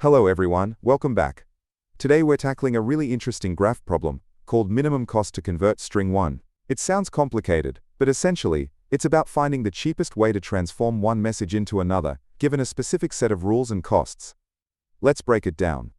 Hello everyone, welcome back. Today we're tackling a really interesting graph problem called minimum cost to convert string 1. It sounds complicated, but essentially, it's about finding the cheapest way to transform one message into another, given a specific set of rules and costs. Let's break it down.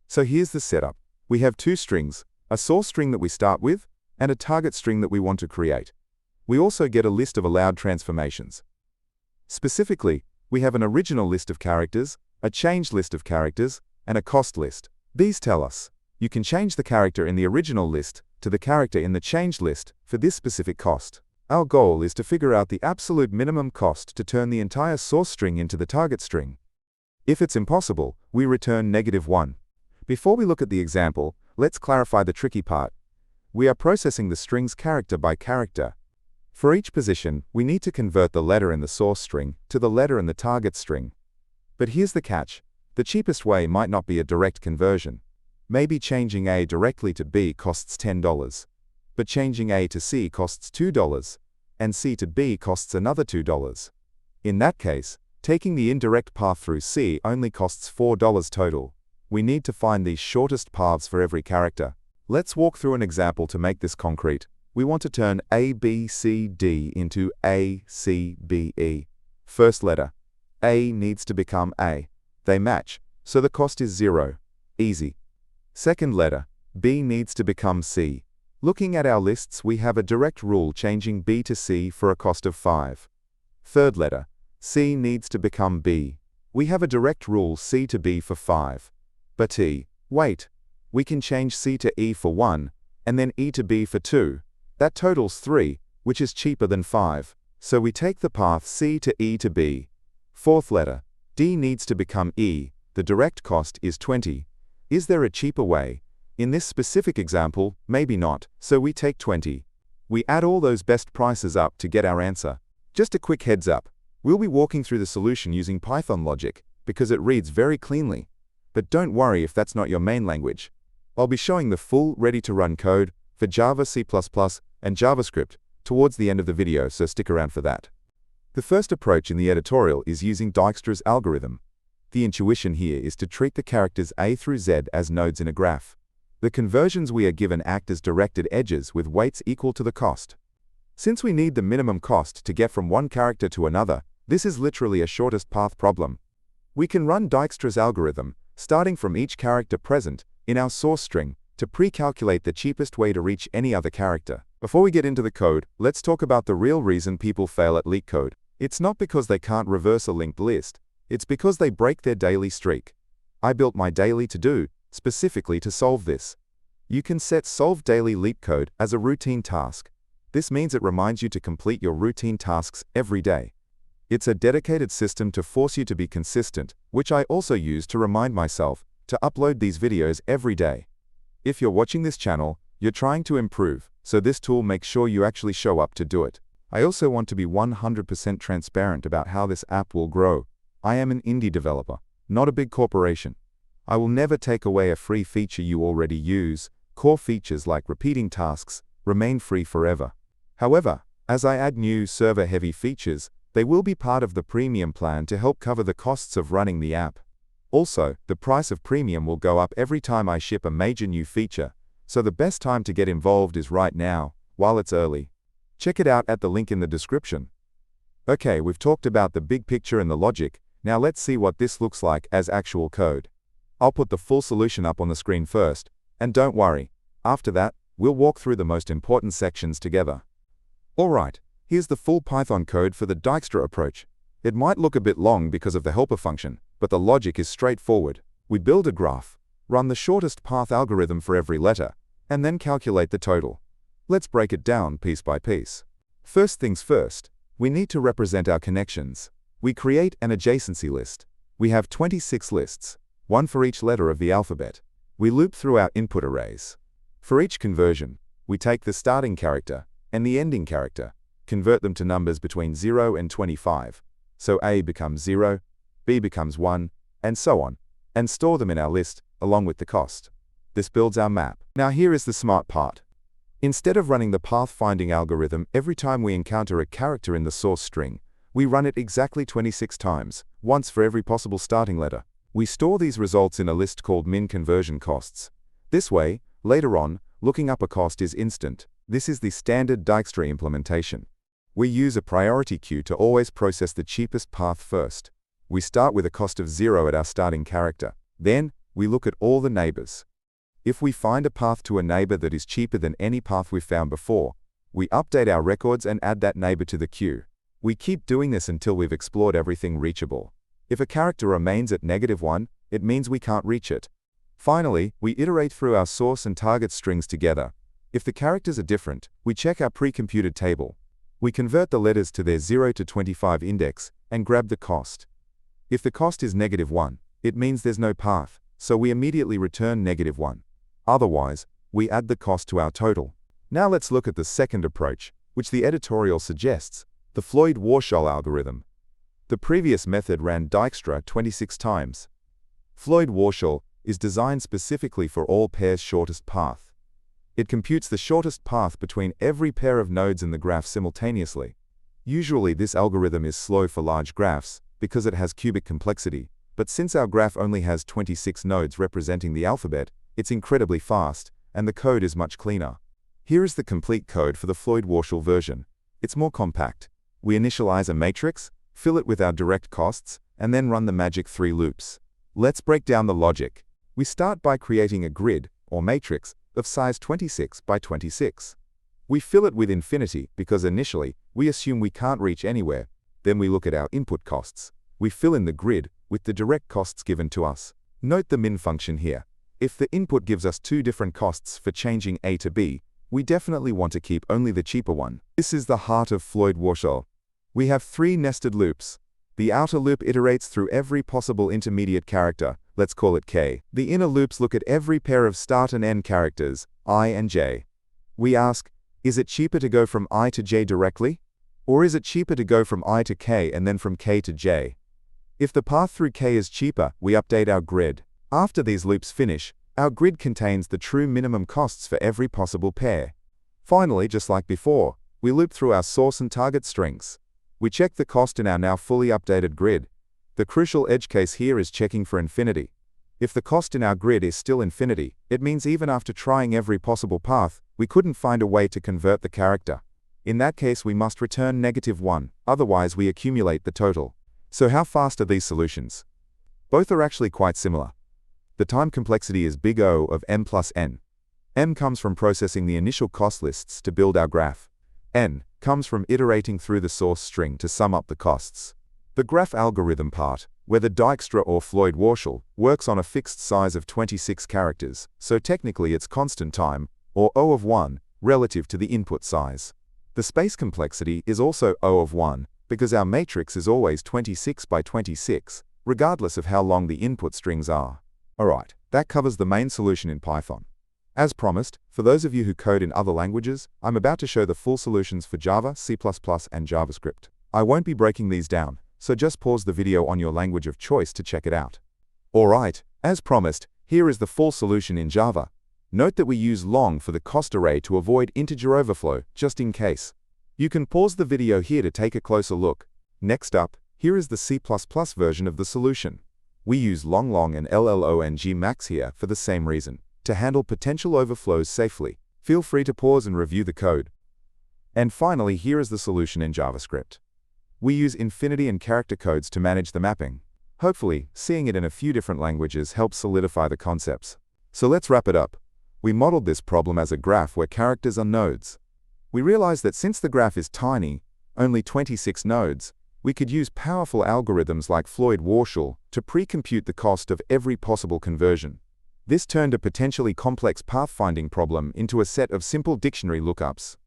So here's the setup. We have two strings, a source string that we start with, and a target string that we want to create. We also get a list of allowed transformations. Specifically, we have an original list of characters, a changed list of characters, and a cost list. These tell us, you can change the character in the original list to the character in the changed list for this specific cost. Our goal is to figure out the absolute minimum cost to turn the entire source string into the target string. If it's impossible, we return -1. Before we look at the example, let's clarify the tricky part. We are processing the strings character by character. For each position, we need to convert the letter in the source string to the letter in the target string. But here's the catch. The cheapest way might not be a direct conversion. Maybe changing A directly to B costs $10. But changing A to C costs $2, and C to B costs another $2. In that case, taking the indirect path through C only costs $4 total. We need to find these shortest paths for every character. Let's walk through an example to make this concrete. We want to turn A, B, C, D into A, C, B, E. First letter. A needs to become A. They match, so the cost is 0. Easy. Second letter. B needs to become C. Looking at our lists, we have a direct rule changing B to C for a cost of 5. Third letter. C needs to become B. We have a direct rule C to B for 5. But wait. We can change C to E for 1, and then E to B for 2. That totals 3, which is cheaper than 5. So we take the path C to E to B. Fourth letter. D needs to become E. The direct cost is 20. Is there a cheaper way? In this specific example, maybe not, so we take 20. We add all those best prices up to get our answer. Just a quick heads up. We'll be walking through the solution using Python logic, because it reads very cleanly. But don't worry if that's not your main language. I'll be showing the full, ready-to-run code for Java, C++, and JavaScript towards the end of the video, so stick around for that. The first approach in the editorial is using Dijkstra's algorithm. The intuition here is to treat the characters A through Z as nodes in a graph. The conversions we are given act as directed edges with weights equal to the cost. Since we need the minimum cost to get from one character to another, this is literally a shortest path problem. We can run Dijkstra's algorithm, starting from each character present in our source string, to pre-calculate the cheapest way to reach any other character. Before we get into the code, let's talk about the real reason people fail at Leetcode. It's not because they can't reverse a linked list. It's because they break their daily streak. I built my daily to-do specifically to solve this. You can set Solve Daily Leetcode as a routine task. This means it reminds you to complete your routine tasks every day. It's a dedicated system to force you to be consistent, which I also use to remind myself to upload these videos every day. If you're watching this channel, you're trying to improve, so this tool makes sure you actually show up to do it. I also want to be 100% transparent about how this app will grow. I am an indie developer, not a big corporation. I will never take away a free feature you already use. Core features like repeating tasks remain free forever. However, as I add new server-heavy features, they will be part of the premium plan to help cover the costs of running the app. Also, the price of premium will go up every time I ship a major new feature, so the best time to get involved is right now, while it's early. Check it out at the link in the description. Okay, we've talked about the big picture and the logic. Now let's see what this looks like as actual code. I'll put the full solution up on the screen first, and don't worry, after that, we'll walk through the most important sections together. Alright, here's the full Python code for the Dijkstra approach. It might look a bit long because of the helper function, but the logic is straightforward. We build a graph, run the shortest path algorithm for every letter, and then calculate the total. Let's break it down piece by piece. First things first, we need to represent our connections. We create an adjacency list. We have 26 lists, one for each letter of the alphabet. We loop through our input arrays. For each conversion, we take the starting character and the ending character, convert them to numbers between 0 and 25. So A becomes 0, B becomes 1, and so on, and store them in our list, along with the cost. This builds our map. Now here is the smart part. Instead of running the path-finding algorithm every time we encounter a character in the source string, we run it exactly 26 times, once for every possible starting letter. We store these results in a list called min conversion costs. This way, later on, looking up a cost is instant. This is the standard Dijkstra implementation. We use a priority queue to always process the cheapest path first. We start with a cost of 0 at our starting character. Then, we look at all the neighbors. If we find a path to a neighbor that is cheaper than any path we've found before, we update our records and add that neighbor to the queue. We keep doing this until we've explored everything reachable. If a character remains at -1, it means we can't reach it. Finally, we iterate through our source and target strings together. If the characters are different, we check our pre-computed table. We convert the letters to their 0 to 25 index and grab the cost. If the cost is -1, it means there's no path, so we immediately return -1. Otherwise, we add the cost to our total. Now let's look at the second approach, which the editorial suggests, the Floyd-Warshall Algorithm. The previous method ran Dijkstra 26 times. Floyd-Warshall is designed specifically for all pairs' shortest path. It computes the shortest path between every pair of nodes in the graph simultaneously. Usually this algorithm is slow for large graphs because it has cubic complexity, but since our graph only has 26 nodes representing the alphabet, it's incredibly fast, and the code is much cleaner. Here is the complete code for the Floyd-Warshall version. It's more compact. We initialize a matrix, fill it with our direct costs, and then run the magic 3 loops. Let's break down the logic. We start by creating a grid, or matrix, of size 26 by 26. We fill it with infinity because initially, we assume we can't reach anywhere. Then we look at our input costs. We fill in the grid with the direct costs given to us. Note the min function here. If the input gives us 2 different costs for changing A to B, we definitely want to keep only the cheaper one. This is the heart of Floyd-Warshall. We have 3 nested loops. The outer loop iterates through every possible intermediate character, let's call it K. The inner loops look at every pair of start and end characters, I and J. We ask, is it cheaper to go from I to J directly? Or is it cheaper to go from I to K and then from K to J? If the path through K is cheaper, we update our grid. After these loops finish, our grid contains the true minimum costs for every possible pair. Finally, just like before, we loop through our source and target strings. We check the cost in our now fully updated grid. The crucial edge case here is checking for infinity. If the cost in our grid is still infinity, it means even after trying every possible path, we couldn't find a way to convert the character. In that case, we must return -1, otherwise we accumulate the total. So how fast are these solutions? Both are actually quite similar. The time complexity is big O of m plus n. M comes from processing the initial cost lists to build our graph. N comes from iterating through the source string to sum up the costs. The graph algorithm part, whether Dijkstra or Floyd-Warshall, works on a fixed size of 26 characters, so technically it's constant time, or O of 1, relative to the input size. The space complexity is also O of 1, because our matrix is always 26 by 26, regardless of how long the input strings are. Alright, that covers the main solution in Python. As promised, for those of you who code in other languages, I'm about to show the full solutions for Java, C++, and JavaScript. I won't be breaking these down, so just pause the video on your language of choice to check it out. Alright, as promised, here is the full solution in Java. Note that we use long for the cost array to avoid integer overflow, just in case. You can pause the video here to take a closer look. Next up, here is the C++ version of the solution. We use long and LLONG-max here for the same reason, to handle potential overflows safely. Feel free to pause and review the code. And finally, here is the solution in JavaScript. We use infinity and character codes to manage the mapping. Hopefully, seeing it in a few different languages helps solidify the concepts. So let's wrap it up. We modeled this problem as a graph where characters are nodes. We realized that since the graph is tiny, only 26 nodes, we could use powerful algorithms like Floyd-Warshall to pre-compute the cost of every possible conversion. This turned a potentially complex pathfinding problem into a set of simple dictionary lookups.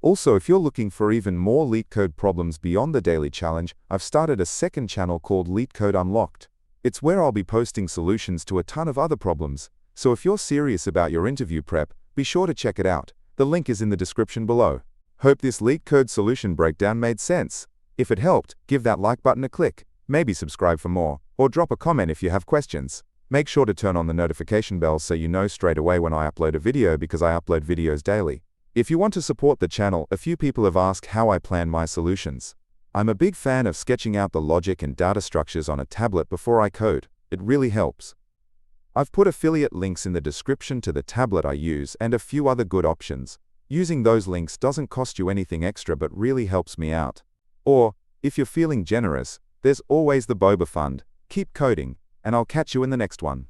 Also, if you're looking for even more Leetcode problems beyond the daily challenge, I've started a second channel called Leetcode Unlocked. It's where I'll be posting solutions to a ton of other problems, so if you're serious about your interview prep, be sure to check it out. The link is in the description below. Hope this Leetcode solution breakdown made sense. If it helped, give that like button a click, maybe subscribe for more, or drop a comment if you have questions. Make sure to turn on the notification bell so you know straight away when I upload a video because I upload videos daily. If you want to support the channel, a few people have asked how I plan my solutions. I'm a big fan of sketching out the logic and data structures on a tablet before I code. It really helps. I've put affiliate links in the description to the tablet I use and a few other good options. Using those links doesn't cost you anything extra but really helps me out. Or, if you're feeling generous, there's always the Boba Fund. Keep coding, and I'll catch you in the next one.